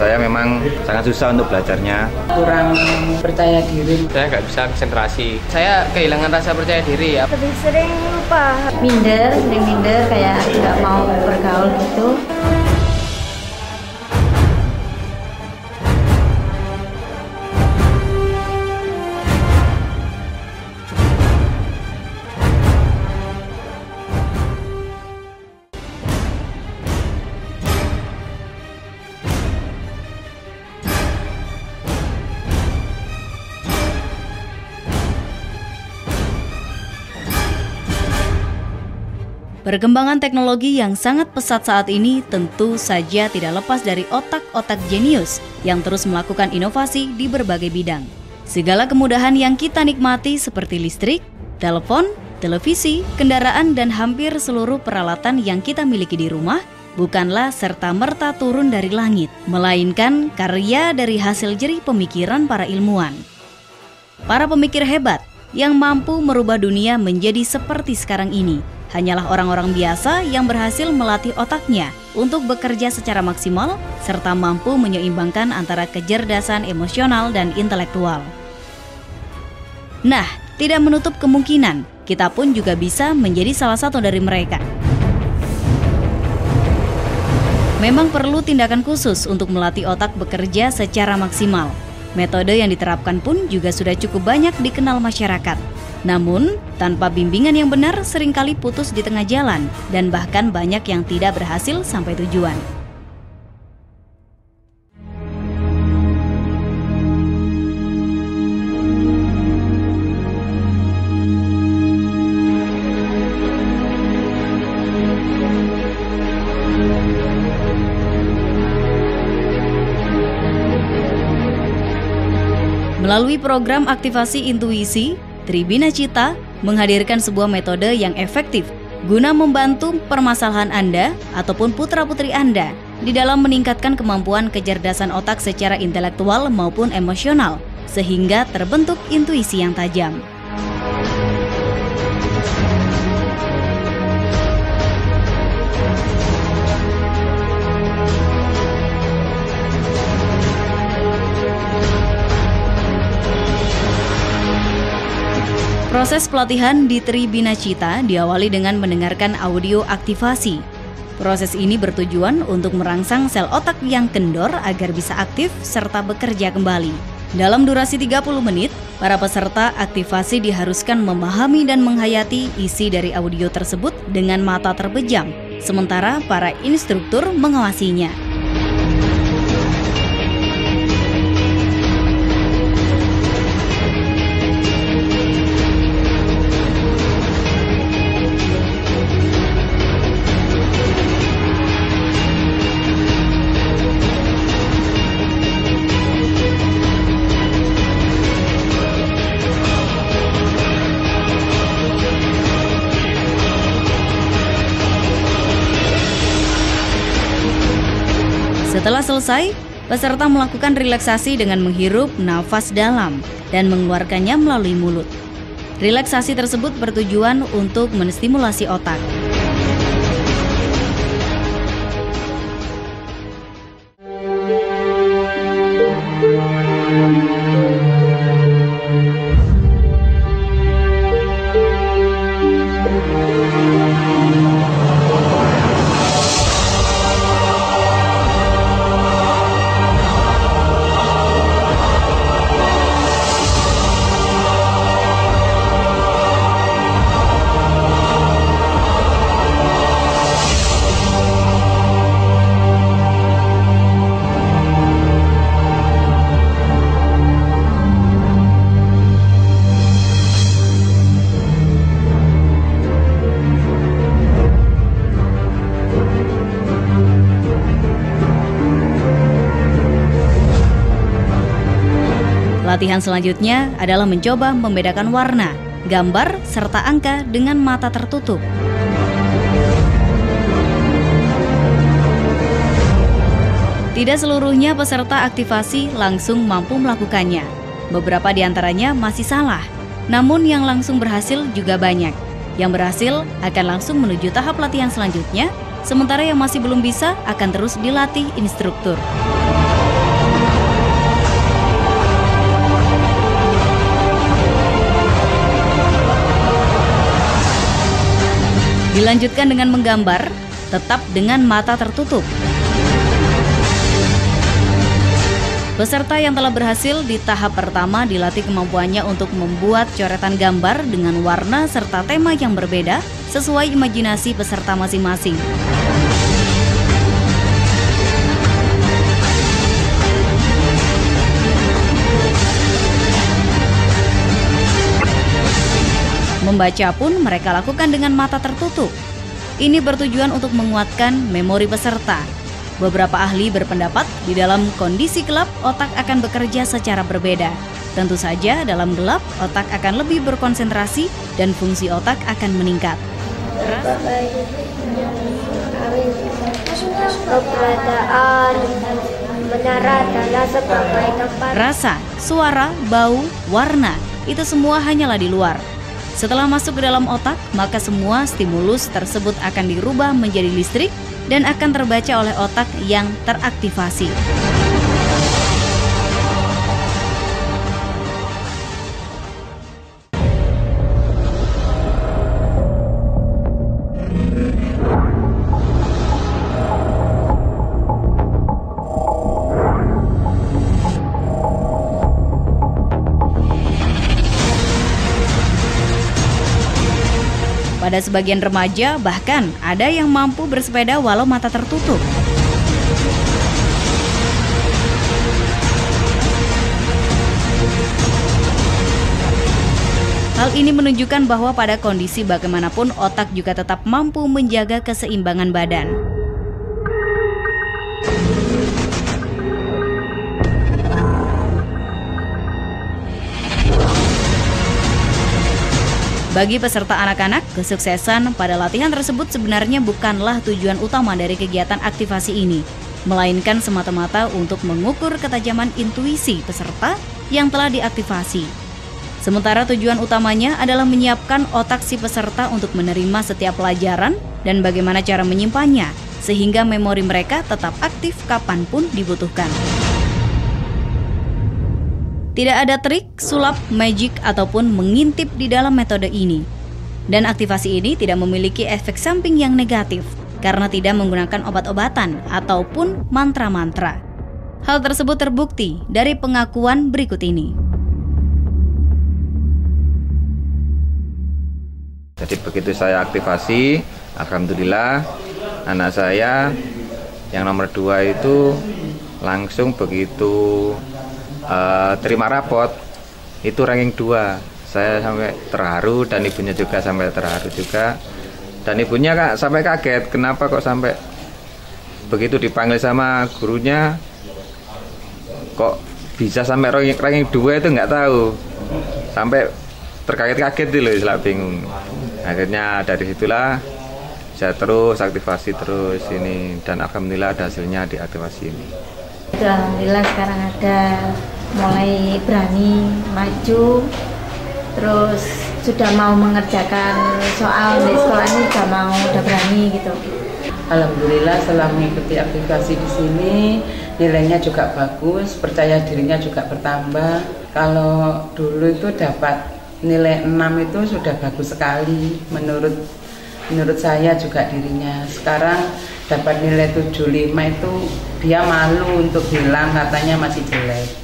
Saya memang sangat susah untuk belajarnya. Kurang percaya diri. Saya nggak bisa konsentrasi. Saya kehilangan rasa percaya diri ya. Lebih sering lupa. Sering minder, kayak nggak mau bergaul gitu. Perkembangan teknologi yang sangat pesat saat ini tentu saja tidak lepas dari otak-otak jenius yang terus melakukan inovasi di berbagai bidang. Segala kemudahan yang kita nikmati seperti listrik, telepon, televisi, kendaraan, dan hampir seluruh peralatan yang kita miliki di rumah bukanlah serta-merta turun dari langit, melainkan karya dari hasil jerih pemikiran para ilmuwan. Para pemikir hebat yang mampu merubah dunia menjadi seperti sekarang ini hanyalah orang-orang biasa yang berhasil melatih otaknya untuk bekerja secara maksimal serta mampu menyeimbangkan antara kecerdasan emosional dan intelektual. Nah, tidak menutup kemungkinan kita pun juga bisa menjadi salah satu dari mereka. Memang perlu tindakan khusus untuk melatih otak bekerja secara maksimal. Metode yang diterapkan pun juga sudah cukup banyak dikenal masyarakat. Namun, tanpa bimbingan yang benar seringkali putus di tengah jalan dan bahkan banyak yang tidak berhasil sampai tujuan. Melalui program aktivasi intuisi, Tribina Cita menghadirkan sebuah metode yang efektif guna membantu permasalahan Anda ataupun putra-putri Anda di dalam meningkatkan kemampuan kecerdasan otak secara intelektual maupun emosional, sehingga terbentuk intuisi yang tajam. Proses pelatihan di Tribina Cita diawali dengan mendengarkan audio aktivasi. Proses ini bertujuan untuk merangsang sel otak yang kendor agar bisa aktif serta bekerja kembali. Dalam durasi 30 menit, para peserta aktivasi diharuskan memahami dan menghayati isi dari audio tersebut dengan mata terbejam, sementara para instruktur mengawasinya. Setelah selesai, peserta melakukan relaksasi dengan menghirup nafas dalam dan mengeluarkannya melalui mulut. Relaksasi tersebut bertujuan untuk menstimulasi otak. Latihan selanjutnya adalah mencoba membedakan warna, gambar, serta angka dengan mata tertutup. Tidak seluruhnya peserta aktivasi langsung mampu melakukannya. Beberapa di antaranya masih salah, namun yang langsung berhasil juga banyak. Yang berhasil akan langsung menuju tahap latihan selanjutnya, sementara yang masih belum bisa akan terus dilatih instruktur. Dilanjutkan dengan menggambar, tetap dengan mata tertutup. Peserta yang telah berhasil di tahap pertama dilatih kemampuannya untuk membuat coretan gambar dengan warna serta tema yang berbeda sesuai imajinasi peserta masing-masing. Membaca pun mereka lakukan dengan mata tertutup. Ini bertujuan untuk menguatkan memori peserta. Beberapa ahli berpendapat di dalam kondisi gelap otak akan bekerja secara berbeda. Tentu saja dalam gelap otak akan lebih berkonsentrasi dan fungsi otak akan meningkat. Keberadaan menara adalah sebagai tempat. Rasa, suara, bau, warna, itu semua hanyalah di luar. Setelah masuk ke dalam otak, maka semua stimulus tersebut akan dirubah menjadi listrik dan akan terbaca oleh otak yang teraktivasi. Pada sebagian remaja, bahkan ada yang mampu bersepeda walau mata tertutup. Hal ini menunjukkan bahwa pada kondisi bagaimanapun otak juga tetap mampu menjaga keseimbangan badan. Bagi peserta anak-anak, kesuksesan pada latihan tersebut sebenarnya bukanlah tujuan utama dari kegiatan aktivasi ini, melainkan semata-mata untuk mengukur ketajaman intuisi peserta yang telah diaktifasi. Sementara tujuan utamanya adalah menyiapkan otak si peserta untuk menerima setiap pelajaran dan bagaimana cara menyimpannya, sehingga memori mereka tetap aktif kapanpun dibutuhkan. Tidak ada trik, sulap, magic, ataupun mengintip di dalam metode ini. Dan aktivasi ini tidak memiliki efek samping yang negatif karena tidak menggunakan obat-obatan ataupun mantra-mantra. Hal tersebut terbukti dari pengakuan berikut ini. Jadi begitu saya aktivasi, alhamdulillah anak saya yang nomor 2 itu langsung begitu terima rapot itu ranking 2. Saya sampai terharu dan ibunya juga sampai terharu juga. Dan ibunya sampai kaget, kenapa kok sampai begitu dipanggil sama gurunya kok bisa sampai ranking 2 itu nggak tahu. Sampai terkaget-kaget dulu, istilah bingung. Akhirnya dari situlah saya terus aktivasi terus ini dan alhamdulillah ada hasilnya di aktivasi ini. Alhamdulillah sekarang ada mulai berani maju, terus sudah mau mengerjakan soal di sekolah ini udah berani gitu. Alhamdulillah setelah mengikuti aktivasi di sini nilainya juga bagus, percaya dirinya juga bertambah. Kalau dulu itu dapat nilai 6 itu sudah bagus sekali menurut saya juga dirinya. Sekarang dapat nilai 75 itu dia malu untuk bilang katanya masih jelek.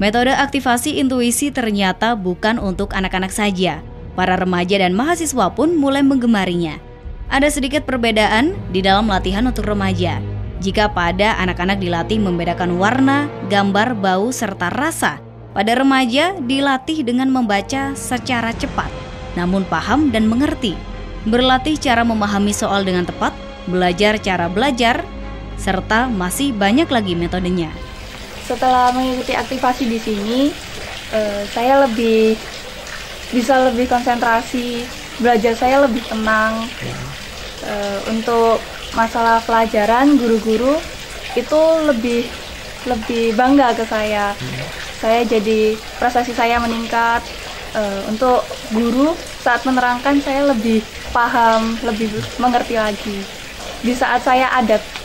Metode aktivasi intuisi ternyata bukan untuk anak-anak saja. Para remaja dan mahasiswa pun mulai menggemarinya. Ada sedikit perbedaan di dalam latihan untuk remaja. Jika pada anak-anak dilatih membedakan warna, gambar, bau, serta rasa, Pada remaja dilatih dengan membaca secara cepat, namun paham dan mengerti. Berlatih cara memahami soal dengan tepat, belajar cara belajar, serta masih banyak lagi metodenya. Setelah mengikuti aktivasi di sini, saya bisa lebih konsentrasi, belajar saya lebih tenang. Untuk masalah pelajaran, guru-guru itu lebih bangga ke saya. Saya jadi prestasi saya meningkat. Untuk guru saat menerangkan saya lebih paham, lebih mengerti lagi. Di saat saya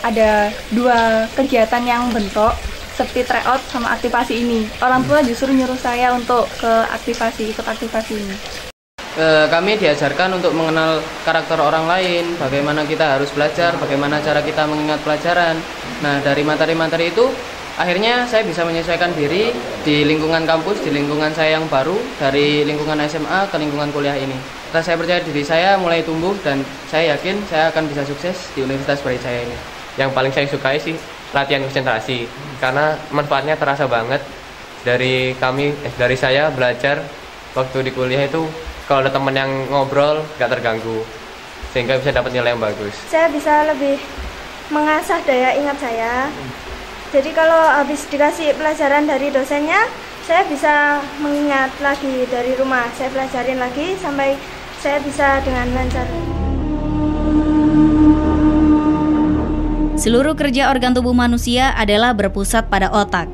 ada 2 kegiatan yang bentrok, seperti tryout sama aktivasi ini. Orang tua justru nyuruh saya untuk ikut aktivasi ini. Kami diajarkan untuk mengenal karakter orang lain, bagaimana kita harus belajar, bagaimana cara kita mengingat pelajaran. Nah, dari materi-materi itu, akhirnya saya bisa menyesuaikan diri di lingkungan kampus, di lingkungan saya yang baru, dari lingkungan SMA ke lingkungan kuliah ini. Rasa saya percaya diri saya mulai tumbuh dan saya yakin saya akan bisa sukses di Universitas Brawijaya ini. Yang paling saya sukai sih latihan konsentrasi, karena manfaatnya terasa banget. Dari saya belajar waktu di kuliah itu, kalau ada teman yang ngobrol gak terganggu, sehingga bisa dapat nilai yang bagus. Saya bisa lebih mengasah daya ingat saya. Jadi kalau habis dikasih pelajaran dari dosennya, saya bisa mengingat lagi dari rumah. Saya pelajarin lagi sampai saya bisa dengan lancar. Seluruh kerja organ tubuh manusia adalah berpusat pada otak.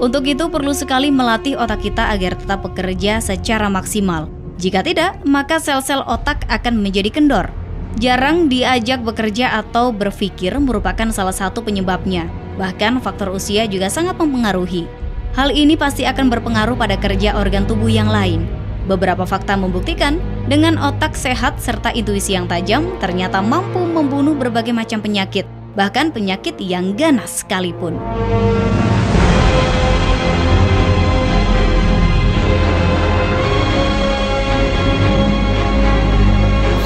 Untuk itu perlu sekali melatih otak kita agar tetap bekerja secara maksimal. Jika tidak, maka sel-sel otak akan menjadi kendor. Jarang diajak bekerja atau berpikir merupakan salah satu penyebabnya. Bahkan faktor usia juga sangat mempengaruhi. Hal ini pasti akan berpengaruh pada kerja organ tubuh yang lain. Beberapa fakta membuktikan, dengan otak sehat serta intuisi yang tajam, ternyata mampu membunuh berbagai macam penyakit, bahkan penyakit yang ganas sekalipun.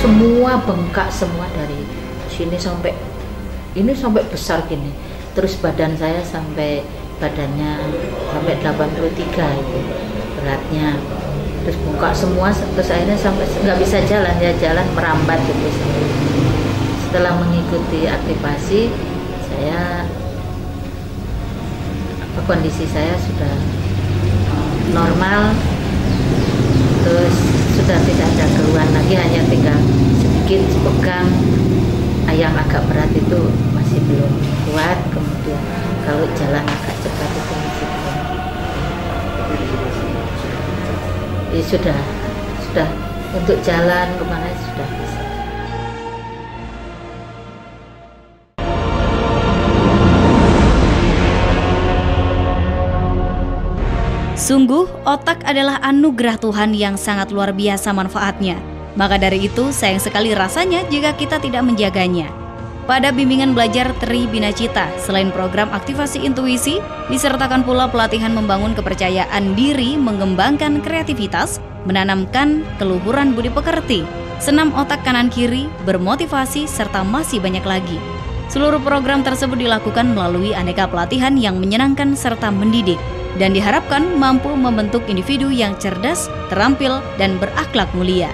Semua bengkak, semua dari sini sampai besar gini. Terus badan saya badannya sampai 83 itu beratnya. Terus bengkak semua, terus akhirnya sampai nggak bisa jalan, ya jalan merambat gitu. Setelah mengikuti aktivasi, kondisi saya sudah normal, terus sudah tidak ada keluhan lagi, hanya tinggal sedikit pegang. Yang agak berat itu masih belum kuat, kemudian kalau jalan agak cepat itu masih belum. Ya sudah untuk jalan kemana sudah bisa. Sungguh, otak adalah anugerah Tuhan yang sangat luar biasa manfaatnya. Maka dari itu, sayang sekali rasanya jika kita tidak menjaganya. Pada bimbingan belajar Tri Bina Cita, selain program aktivasi intuisi, disertakan pula pelatihan membangun kepercayaan diri, mengembangkan kreativitas, menanamkan keluhuran budi pekerti, senam otak kanan kiri, bermotivasi, serta masih banyak lagi. Seluruh program tersebut dilakukan melalui aneka pelatihan yang menyenangkan serta mendidik, dan diharapkan mampu membentuk individu yang cerdas, terampil, dan berakhlak mulia.